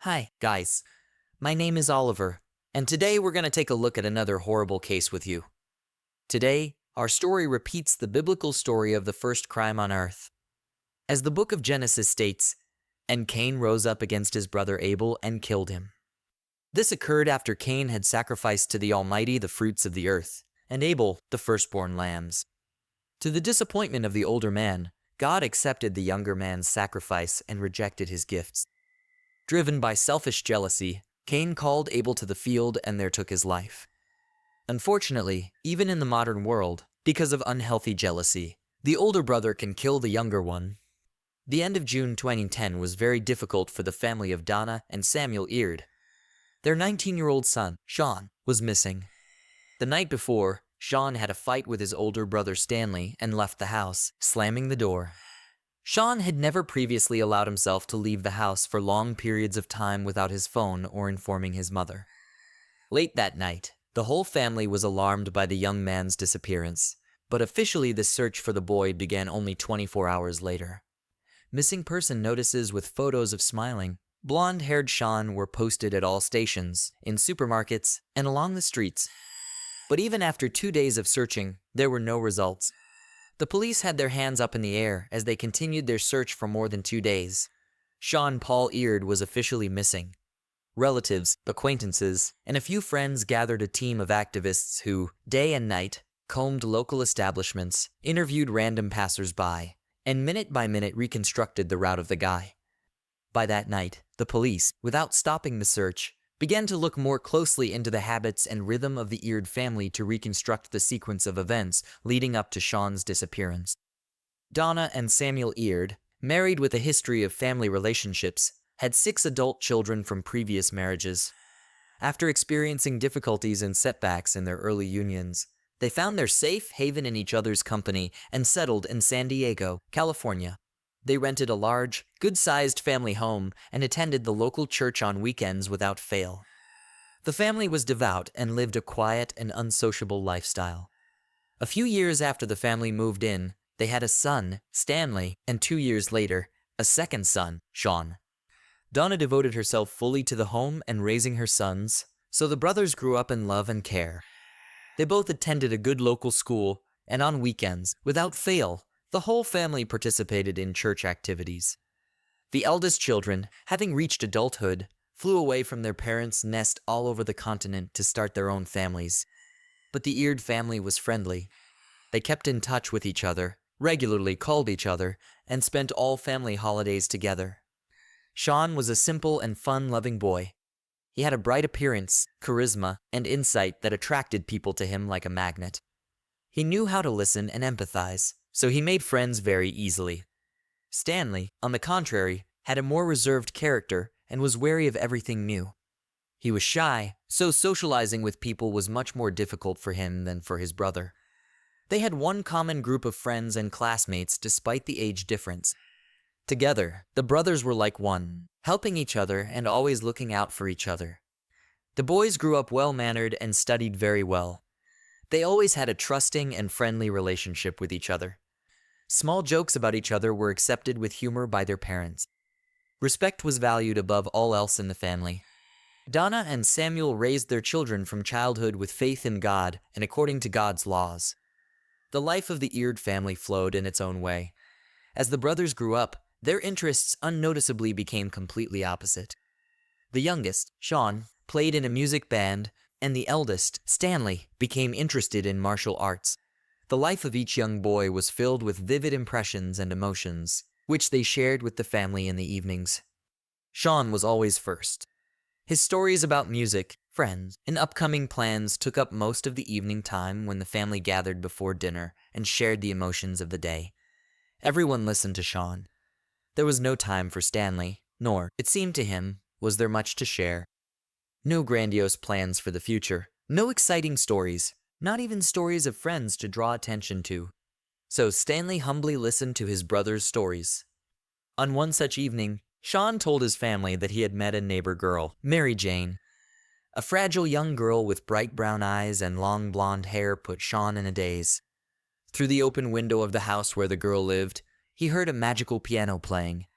Hi, guys. My name is Oliver, and today we're going to take a look at another horrible case with you. Today, our story repeats the biblical story of the first crime on earth. As the book of Genesis states, and Cain rose up against his brother Abel and killed him. This occurred after Cain had sacrificed to the Almighty the fruits of the earth, and Abel the firstborn lambs. To the disappointment of the older man, God accepted the younger man's sacrifice and rejected his gifts. Driven by selfish jealousy, Cain called Abel to the field and there took his life. Unfortunately, even in the modern world, because of unhealthy jealousy, the older brother can kill the younger one. The end of June 2010 was very difficult for the family of Donna and Samuel Eckard. Their 19-year-old son, Sean, was missing. The night before, Sean had a fight with his older brother Stanley and left the house, slamming the door. Sean had never previously allowed himself to leave the house for long periods of time without his phone or informing his mother. Late that night, the whole family was alarmed by the young man's disappearance, but officially the search for the boy began only 24 hours later. Missing person notices with photos of smiling, blonde-haired Sean were posted at all stations, in supermarkets, and along the streets. But even after 2 days of searching, there were no results. The police had their hands up in the air as they continued their search for more than 2 days. Sean Paul Eckard was officially missing. Relatives, acquaintances, and a few friends gathered a team of activists who, day and night, combed local establishments, interviewed random passers-by, and minute by minute reconstructed the route of the guy. By that night, the police, without stopping the search, began to look more closely into the habits and rhythm of the Eckard family to reconstruct the sequence of events leading up to Sean's disappearance. Donna and Samuel Eckard, married with a history of family relationships, had 6 adult children from previous marriages. After experiencing difficulties and setbacks in their early unions, they found their safe haven in each other's company and settled in San Diego, California. They rented a large, good-sized family home and attended the local church on weekends without fail. The family was devout and lived a quiet and unsociable lifestyle. A few years after the family moved in, they had a son, Stanley, and 2 years later, a second son, Sean. Donna devoted herself fully to the home and raising her sons, so the brothers grew up in love and care. They both attended a good local school, and on weekends, without fail, the whole family participated in church activities. The eldest children, having reached adulthood, flew away from their parents' nest all over the continent to start their own families. But the Eckard family was friendly. They kept in touch with each other, regularly called each other, and spent all family holidays together. Sean was a simple and fun-loving boy. He had a bright appearance, charisma, and insight that attracted people to him like a magnet. He knew how to listen and empathize, so he made friends very easily. Stanley, on the contrary, had a more reserved character and was wary of everything new. He was shy, so socializing with people was much more difficult for him than for his brother. They had one common group of friends and classmates despite the age difference. Together, the brothers were like one, helping each other and always looking out for each other. The boys grew up well-mannered and studied very well. They always had a trusting and friendly relationship with each other. Small jokes about each other were accepted with humor by their parents. Respect was valued above all else in the family. Donna and Samuel raised their children from childhood with faith in God and according to God's laws. The life of the Eckard family flowed in its own way. As the brothers grew up, their interests unnoticeably became completely opposite. The youngest, Sean, played in a music band, and the eldest, Stanley, became interested in martial arts. The life of each young boy was filled with vivid impressions and emotions, which they shared with the family in the evenings. Sean was always first. His stories about music, friends, and upcoming plans took up most of the evening time when the family gathered before dinner and shared the emotions of the day. Everyone listened to Sean. There was no time for Stanley, nor, it seemed to him, was there much to share. No grandiose plans for the future, no exciting stories, not even stories of friends to draw attention to. So Stanley humbly listened to his brother's stories. On one such evening, Sean told his family that he had met a neighbor girl, Mary Jane. A fragile young girl with bright brown eyes and long blonde hair put Sean in a daze. Through the open window of the house where the girl lived, he heard a magical piano playing.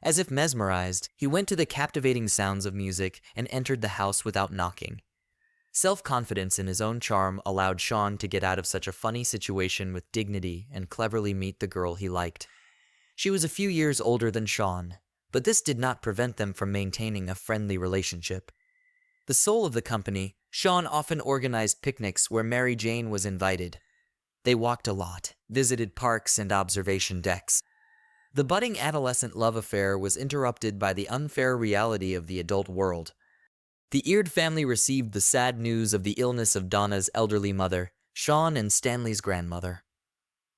As if mesmerized, he went to the captivating sounds of music and entered the house without knocking. Self-confidence in his own charm allowed Sean to get out of such a funny situation with dignity and cleverly meet the girl he liked. She was a few years older than Sean, but this did not prevent them from maintaining a friendly relationship. The soul of the company, Sean often organized picnics where Mary Jane was invited. They walked a lot, visited parks and observation decks. The budding adolescent love affair was interrupted by the unfair reality of the adult world. The Eckard family received the sad news of the illness of Donna's elderly mother, Sean and Stanley's grandmother.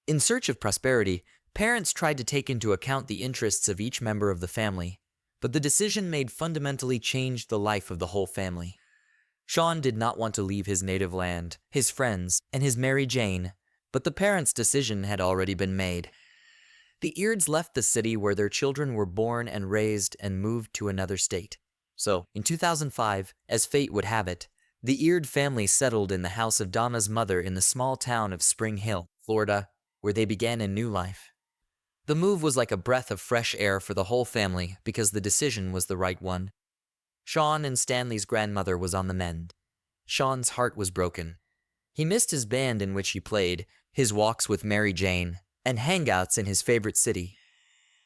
In search of prosperity, parents tried to take into account the interests of each member of the family, but the decision made fundamentally changed the life of the whole family. Sean did not want to leave his native land, his friends, and his Mary Jane, but the parents' decision had already been made. The Eckhards left the city where their children were born and raised and moved to another state. So, in 2005, as fate would have it, the Eckard family settled in the house of Donna's mother in the small town of Spring Hill, Florida, where they began a new life. The move was like a breath of fresh air for the whole family because the decision was the right one. Sean and Stanley's grandmother was on the mend. Sean's heart was broken. He missed his band in which he played, his walks with Mary Jane, and hangouts in his favorite city.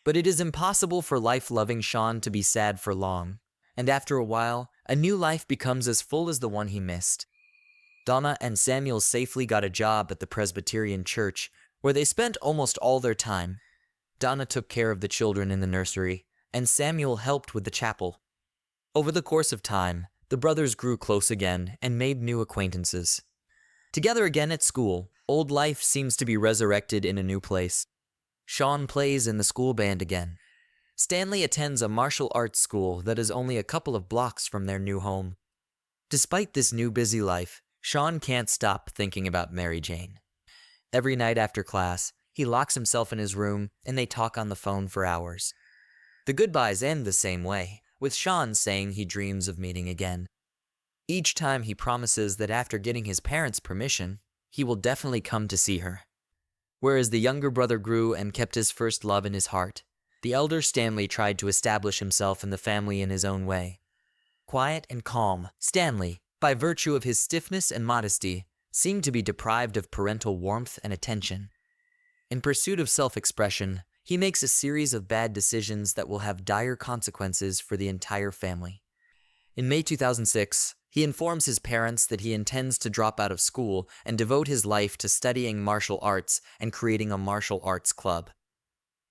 But it is impossible for life-loving Sean to be sad for long, and after a while, a new life becomes as full as the one he missed. Donna and Samuel safely got a job at the Presbyterian church, where they spent almost all their time. Donna took care of the children in the nursery, and Samuel helped with the chapel. Over the course of time, the brothers grew close again and made new acquaintances. Together again at school, old life seems to be resurrected in a new place. Sean plays in the school band again. Stanley attends a martial arts school that is only a couple of blocks from their new home. Despite this new busy life, Sean can't stop thinking about Mary Jane. Every night after class, he locks himself in his room and they talk on the phone for hours. The goodbyes end the same way, with Sean saying he dreams of meeting again. Each time he promises that after getting his parents' permission, he will definitely come to see her. Whereas the younger brother grew and kept his first love in his heart, the elder Stanley tried to establish himself in the family in his own way. Quiet and calm, Stanley, by virtue of his stiffness and modesty, seemed to be deprived of parental warmth and attention. In pursuit of self-expression, he makes a series of bad decisions that will have dire consequences for the entire family. In May 2006, he informs his parents that he intends to drop out of school and devote his life to studying martial arts and creating a martial arts club.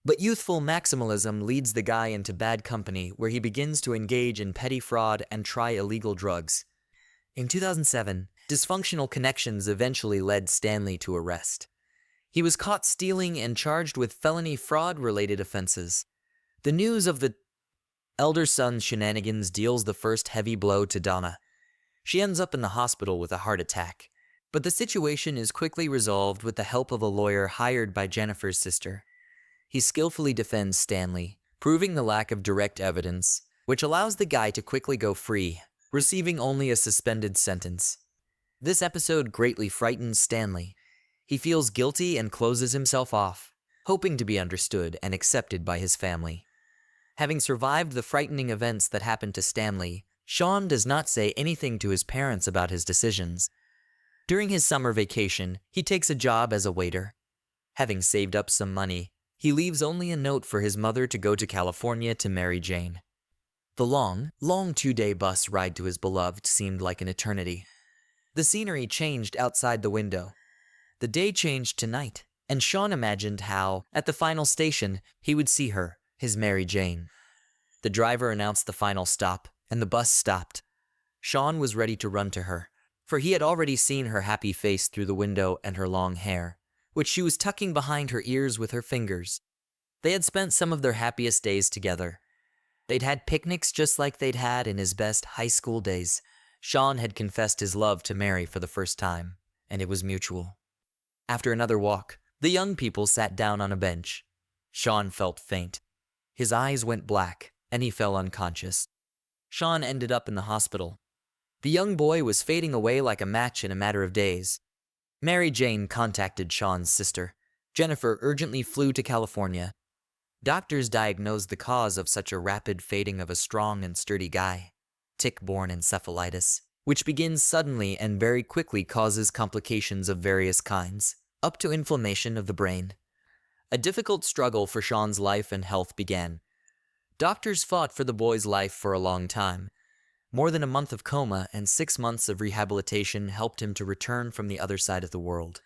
But youthful maximalism leads the guy into bad company where he begins to engage in petty fraud and try illegal drugs. In 2007, dysfunctional connections eventually led Stanley to arrest. He was caught stealing and charged with felony fraud-related offenses. The news of the elder son's shenanigans deals the first heavy blow to Donna. She ends up in the hospital with a heart attack, but the situation is quickly resolved with the help of a lawyer hired by Jennifer's sister. He skillfully defends Stanley, proving the lack of direct evidence, which allows the guy to quickly go free, receiving only a suspended sentence. This episode greatly frightens Stanley. He feels guilty and closes himself off, hoping to be understood and accepted by his family. Having survived the frightening events that happened to Stanley, Sean does not say anything to his parents about his decisions. During his summer vacation, he takes a job as a waiter. Having saved up some money, he leaves only a note for his mother to go to California to Mary Jane. The long 2-day bus ride to his beloved seemed like an eternity. The scenery changed outside the window. The day changed to night, and Sean imagined how, at the final station, he would see her, his Mary Jane. The driver announced the final stop, and the bus stopped. Sean was ready to run to her, for he had already seen her happy face through the window and her long hair, which she was tucking behind her ears with her fingers. They had spent some of their happiest days together. They'd had picnics just like they'd had in his best high school days. Sean had confessed his love to Mary for the first time, and it was mutual. After another walk, the young people sat down on a bench. Sean felt faint. His eyes went black, and he fell unconscious. Sean ended up in the hospital. The young boy was fading away like a match in a matter of days. Mary Jane contacted Sean's sister. Jennifer urgently flew to California. Doctors diagnosed the cause of such a rapid fading of a strong and sturdy guy, tick-borne encephalitis, which begins suddenly and very quickly causes complications of various kinds, up to inflammation of the brain. A difficult struggle for Sean's life and health began. Doctors fought for the boy's life for a long time. More than a month of coma and 6 months of rehabilitation helped him to return from the other side of the world.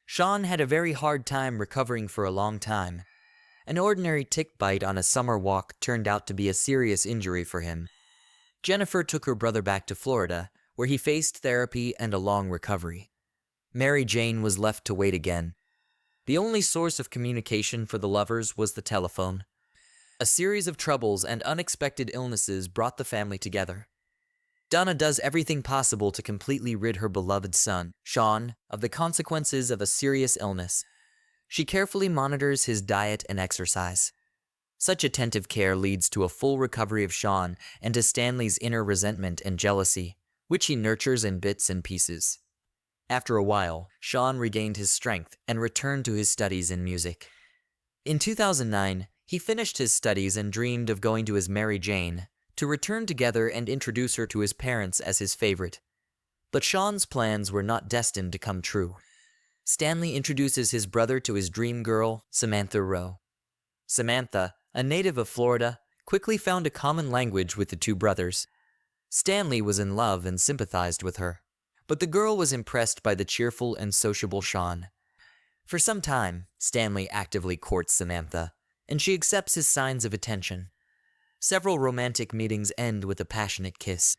Sean had a very hard time recovering for a long time. An ordinary tick bite on a summer walk turned out to be a serious injury for him. Jennifer took her brother back to Florida, where he faced therapy and a long recovery. Mary Jane was left to wait again. The only source of communication for the lovers was the telephone. A series of troubles and unexpected illnesses brought the family together. Donna does everything possible to completely rid her beloved son, Sean, of the consequences of a serious illness. She carefully monitors his diet and exercise. Such attentive care leads to a full recovery of Sean and to Stanley's inner resentment and jealousy, which he nurtures in bits and pieces. After a while, Sean regained his strength and returned to his studies in music. In 2009, he finished his studies and dreamed of going to his Mary Jane, to return together and introduce her to his parents as his favorite. But Sean's plans were not destined to come true. Stanley introduces his brother to his dream girl, Samantha Rowe. Samantha, a native of Florida, quickly found a common language with the two brothers. Stanley was in love and sympathized with her, but the girl was impressed by the cheerful and sociable Sean. For some time, Stanley actively courts Samantha, and she accepts his signs of attention. Several romantic meetings end with a passionate kiss.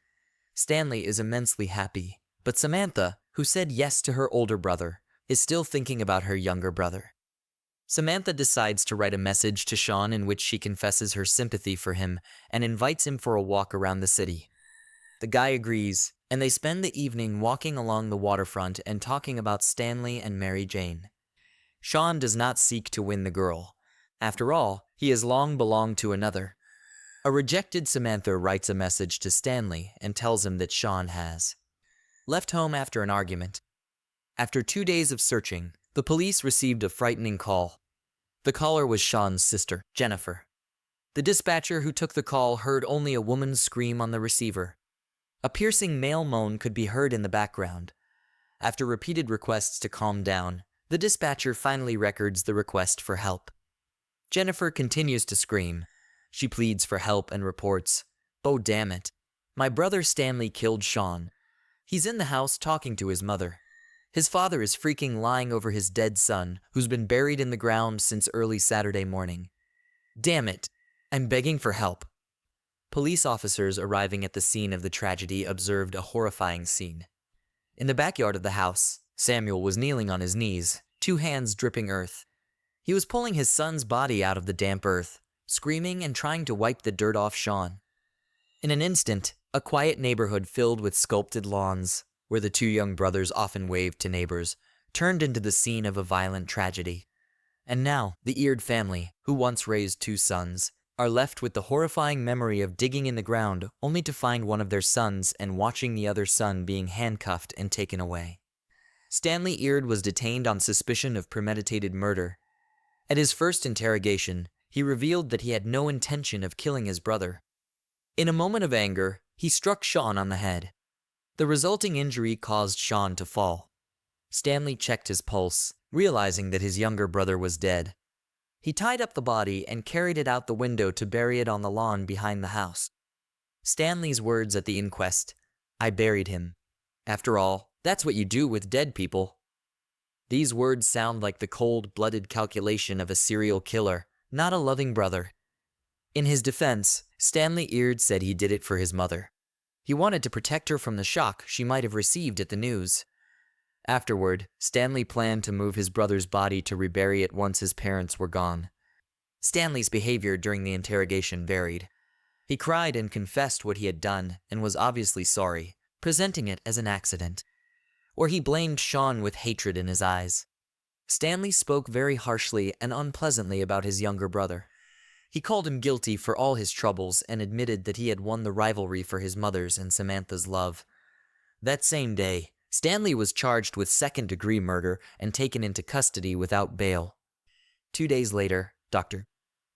Stanley is immensely happy, but Samantha, who said yes to her older brother, is still thinking about her younger brother. Samantha decides to write a message to Sean in which she confesses her sympathy for him and invites him for a walk around the city. The guy agrees, and they spend the evening walking along the waterfront and talking about Stanley and Mary Jane. Sean does not seek to win the girl. After all, he has long belonged to another. A rejected Samantha writes a message to Stanley and tells him that Sean has left home after an argument. After 2 days of searching, the police received a frightening call. The caller was Sean's sister, Jennifer. The dispatcher who took the call heard only a woman's scream on the receiver. A piercing male moan could be heard in the background. After repeated requests to calm down, the dispatcher finally records the request for help. Jennifer continues to scream. She pleads for help and reports, "Oh, damn it. My brother Stanley killed Sean. He's in the house talking to his mother. His father is freaking lying over his dead son, who's been buried in the ground since early Saturday morning. Damn it. I'm begging for help." Police officers arriving at the scene of the tragedy observed a horrifying scene. In the backyard of the house, Samuel was kneeling on his knees, 2 hands dripping earth. He was pulling his son's body out of the damp earth, screaming and trying to wipe the dirt off Sean. In an instant, a quiet neighborhood filled with sculpted lawns, where the 2 young brothers often waved to neighbors, turned into the scene of a violent tragedy. And now, the Eckard family, who once raised 2 sons, are left with the horrifying memory of digging in the ground only to find one of their sons and watching the other son being handcuffed and taken away. Stanley Eckard was detained on suspicion of premeditated murder. At his first interrogation, he revealed that he had no intention of killing his brother. In a moment of anger, he struck Sean on the head. The resulting injury caused Sean to fall. Stanley checked his pulse, realizing that his younger brother was dead. He tied up the body and carried it out the window to bury it on the lawn behind the house. Stanley's words at the inquest, "I buried him. After all, that's what you do with dead people." These words sound like the cold-blooded calculation of a serial killer, not a loving brother. In his defense, Stanley Eckard said he did it for his mother. He wanted to protect her from the shock she might have received at the news. Afterward, Stanley planned to move his brother's body to rebury it once his parents were gone. Stanley's behavior during the interrogation varied. He cried and confessed what he had done and was obviously sorry, presenting it as an accident. Or he blamed Sean with hatred in his eyes. Stanley spoke very harshly and unpleasantly about his younger brother. He called him guilty for all his troubles and admitted that he had won the rivalry for his mother's and Samantha's love. That same day, Stanley was charged with second-degree murder and taken into custody without bail. 2 days later, Dr.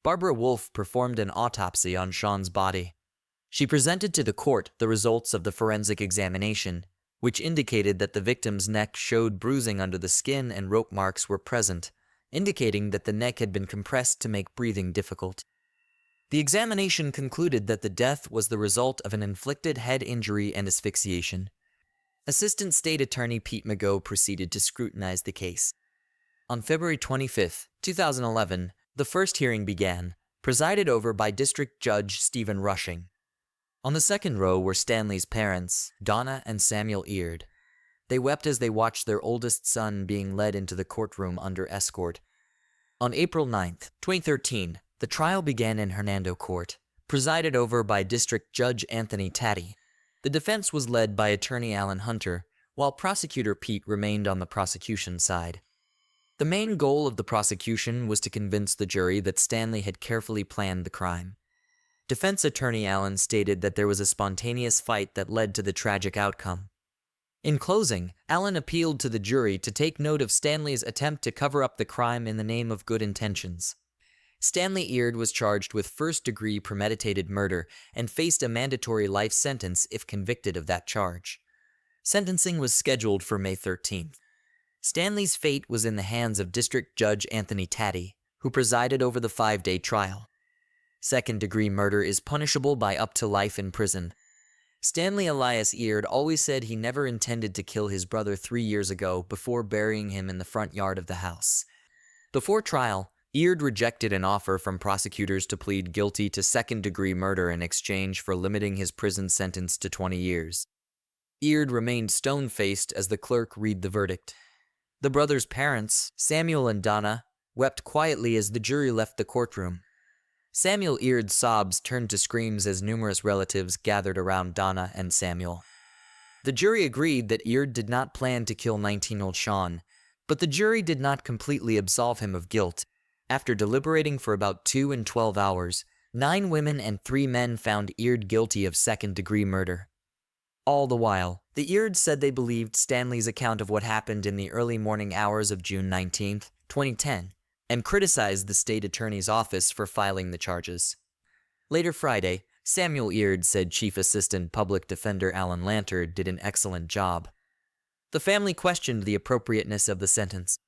Barbara Wolfe performed an autopsy on Sean's body. She presented to the court the results of the forensic examination, which indicated that the victim's neck showed bruising under the skin and rope marks were present, indicating that the neck had been compressed to make breathing difficult. The examination concluded that the death was the result of an inflicted head injury and asphyxiation. Assistant State Attorney Pete Mago proceeded to scrutinize the case. On February 25, 2011, the first hearing began, presided over by District Judge Stephen Rushing. On the second row were Stanley's parents, Donna and Samuel Eckard. They wept as they watched their oldest son being led into the courtroom under escort. On April 9, 2013, the trial began in Hernando Court, presided over by District Judge Anthony Taddy. The defense was led by attorney Alan Hunter, while prosecutor Pete remained on the prosecution side. The main goal of the prosecution was to convince the jury that Stanley had carefully planned the crime. Defense attorney Allen stated that there was a spontaneous fight that led to the tragic outcome. In closing, Allen appealed to the jury to take note of Stanley's attempt to cover up the crime in the name of good intentions. Stanley Eckard was charged with first-degree premeditated murder and faced a mandatory life sentence if convicted of that charge. Sentencing was scheduled for May 13th. Stanley's fate was in the hands of District Judge Anthony Taddy, who presided over the 5-day trial. Second-degree murder is punishable by up to life in prison. Stanley Elias Eckard always said he never intended to kill his brother 3 years ago before burying him in the front yard of the house. Before trial, Eckard rejected an offer from prosecutors to plead guilty to second-degree murder in exchange for limiting his prison sentence to 20 years. Eckard remained stone-faced as the clerk read the verdict. The brothers' parents, Samuel and Donna, wept quietly as the jury left the courtroom. Samuel Eckard's sobs turned to screams as numerous relatives gathered around Donna and Samuel. The jury agreed that Eckard did not plan to kill 19-year-old Sean, but the jury did not completely absolve him of guilt. After deliberating for about 2 and 12 hours, 9 women and 3 men found Eckard guilty of second-degree murder. All the while, the Eckard said they believed Stanley's account of what happened in the early morning hours of June 19, 2010, and criticized the state attorney's office for filing the charges. Later Friday, Samuel Eckard said Chief Assistant Public Defender Alan Lanter did an excellent job. The family questioned the appropriateness of the sentence.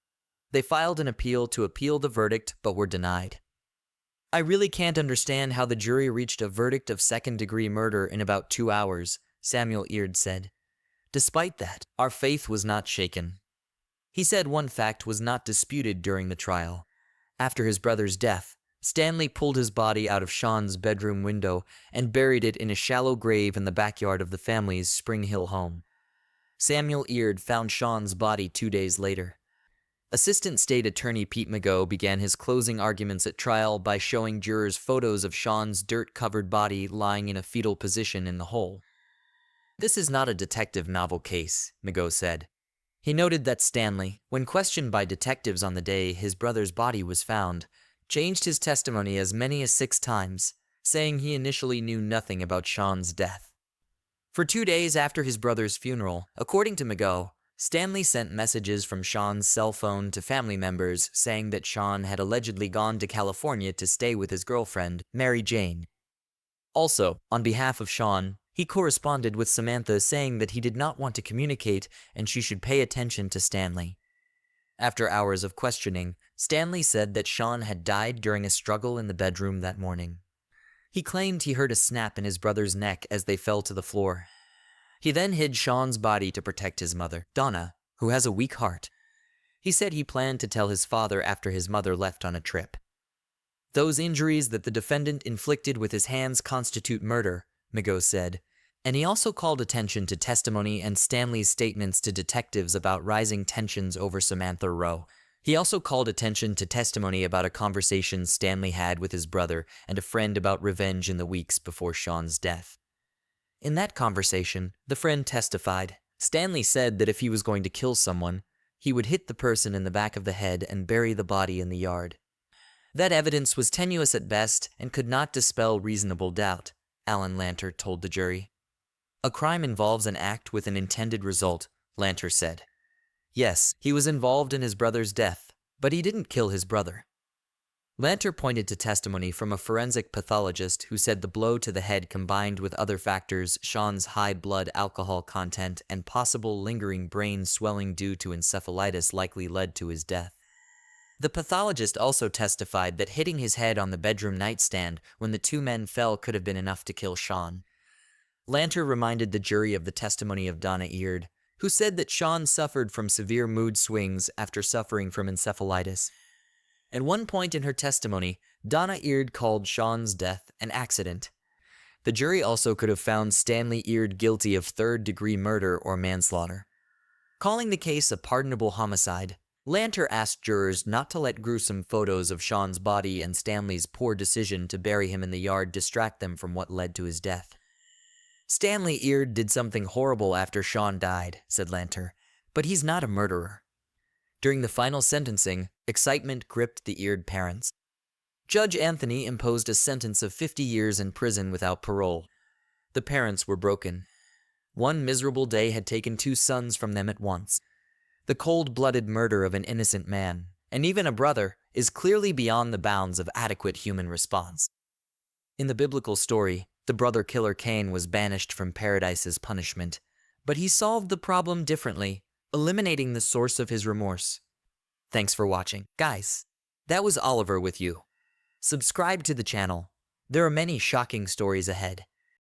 They filed an appeal to appeal the verdict but were denied. "I really can't understand how the jury reached a verdict of second-degree murder in about 2 hours," Samuel Eckard said. "Despite that, our faith was not shaken." He said one fact was not disputed during the trial. After his brother's death, Stanley pulled his body out of Sean's bedroom window and buried it in a shallow grave in the backyard of the family's Spring Hill home. Samuel Eckard found Sean's body 2 days later. Assistant State Attorney Pete Mago began his closing arguments at trial by showing jurors photos of Sean's dirt-covered body lying in a fetal position in the hole. "This is not a detective novel case," Mago said. He noted that Stanley, when questioned by detectives on the day his brother's body was found, changed his testimony as many as 6 times, saying he initially knew nothing about Sean's death. For 2 days after his brother's funeral, according to Mago, Stanley sent messages from Sean's cell phone to family members saying that Sean had allegedly gone to California to stay with his girlfriend, Mary Jane. Also, on behalf of Sean, he corresponded with Samantha saying that he did not want to communicate and she should pay attention to Stanley. After hours of questioning, Stanley said that Sean had died during a struggle in the bedroom that morning. He claimed he heard a snap in his brother's neck as they fell to the floor. He then hid Sean's body to protect his mother, Donna, who has a weak heart. He said he planned to tell his father after his mother left on a trip. "Those injuries that the defendant inflicted with his hands constitute murder," Mago said, and he also called attention to testimony and Stanley's statements to detectives about rising tensions over Samantha Rowe. He also called attention to testimony about a conversation Stanley had with his brother and a friend about revenge in the weeks before Sean's death. In that conversation, the friend testified. Stanley said that if he was going to kill someone, he would hit the person in the back of the head and bury the body in the yard. That evidence was tenuous at best and could not dispel reasonable doubt, Alan Lanter told the jury. "A crime involves an act with an intended result," Lanter said. "Yes, he was involved in his brother's death, but he didn't kill his brother." Lanter pointed to testimony from a forensic pathologist who said the blow to the head combined with other factors, Sean's high blood alcohol content and possible lingering brain swelling due to encephalitis likely led to his death. The pathologist also testified that hitting his head on the bedroom nightstand when the two men fell could have been enough to kill Sean. Lanter reminded the jury of the testimony of Donna Eckard, who said that Sean suffered from severe mood swings after suffering from encephalitis. At one point in her testimony, Donna Eckard called Sean's death an accident. The jury also could have found Stanley Eckard guilty of third-degree murder or manslaughter. Calling the case a pardonable homicide, Lanter asked jurors not to let gruesome photos of Sean's body and Stanley's poor decision to bury him in the yard distract them from what led to his death. Stanley Eckard did something horrible after Sean died, said Lanter, but he's not a murderer. During the final sentencing, excitement gripped the Eckard parents. Judge Anthony imposed a sentence of 50 years in prison without parole. The parents were broken. One miserable day had taken 2 sons from them at once. The cold-blooded murder of an innocent man, and even a brother, is clearly beyond the bounds of adequate human response. In the biblical story, the brother-killer Cain was banished from paradise as punishment, but he solved the problem differently, eliminating the source of his remorse. Thanks for watching. Guys, that was Oliver with you. Subscribe to the channel. There are many shocking stories ahead.